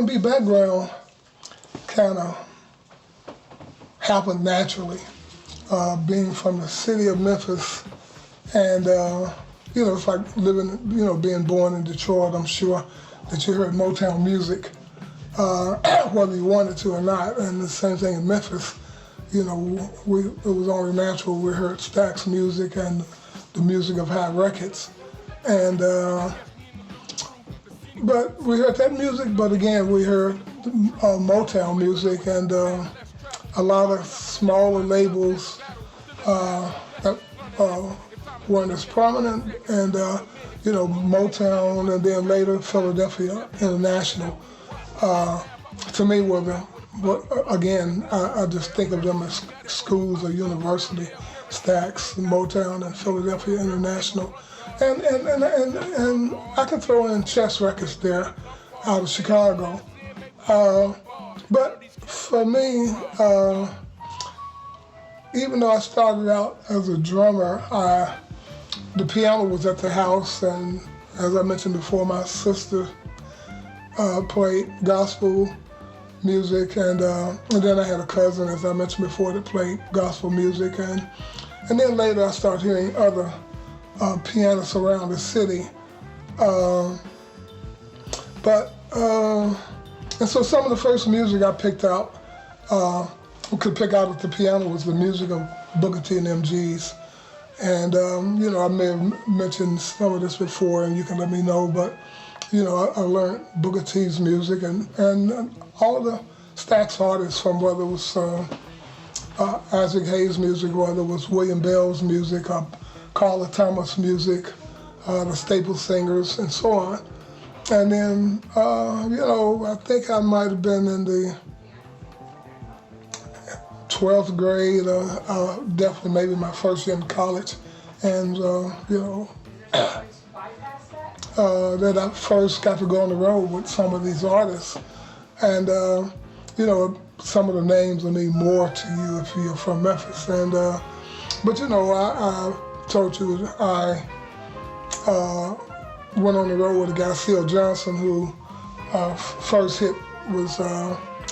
R&B background kind of happened naturally. Being from the city of Memphis, and it's like living, being born in Detroit. I'm sure that you heard Motown music, whether you wanted to or not. And the same thing in Memphis. It was only natural. We heard Stax music and the music of High Records, and but we heard that music. But again, we heard Motown music and a lot of smaller labels that weren't as prominent, and Motown, and then later Philadelphia International. To me, again, I just think of them as schools or university. Stax, Motown, and Philadelphia International, and I can throw in Chess Records there, out of Chicago. But for me, even though I started out as a drummer, the piano was at the house, and as I mentioned before, my sister played gospel music, and then I had a cousin, as I mentioned before, that played gospel music, and then later I started hearing other pianists around the city. And so some of the first music I picked out, could pick out at the piano, was the music of Booker T and MGs. And I may have mentioned some of this before, and you can let me know, but I learned Booker T's music and all the Stax artists, from whether it was Isaac Hayes' music, whether it was William Bell's music, Carla Thomas' music, the Staple Singers, and so on. And then, I think I might have been in the 12th grade, definitely maybe my first year in college, and that I first got to go on the road with some of these artists. And some of the names will mean more to you if you're from Memphis. And but I told you I went on the road with a guy, Seal Johnson, who first hit was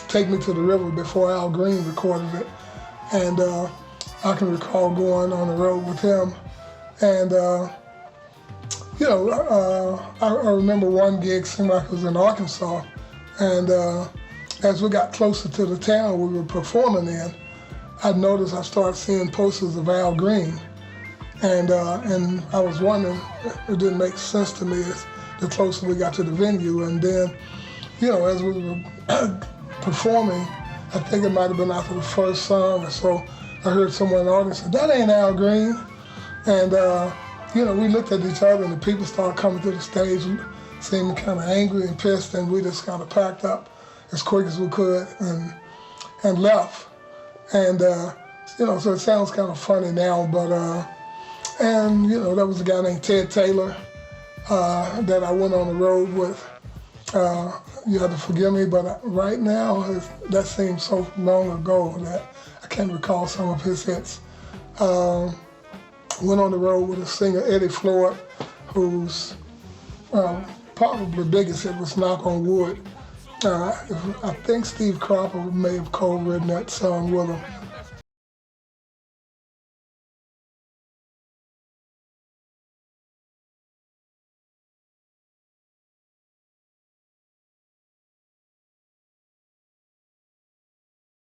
Take Me to the River, before Al Green recorded it. And I can recall going on the road with him. And I remember one gig, seemed like it was in Arkansas, and as we got closer to the town we were performing in, I noticed I started seeing posters of Al Green, and I was wondering, it didn't make sense to me as the closer we got to the venue. And then, as we were performing, I think it might have been after the first song or so, I heard someone in the audience say, "That ain't Al Green." And we looked at each other, and the people started coming to the stage, seeming kind of angry and pissed, and we just kind of packed up as quick as we could and left. And so it sounds kind of funny now, but there was a guy named Ted Taylor that I went on the road with. You have to forgive me, but right now that seems so long ago that I can't recall some of his hits. Went on the road with a singer, Eddie Floyd, whose probably biggest hit was Knock on Wood. I think Steve Cropper may have co-written that song with him.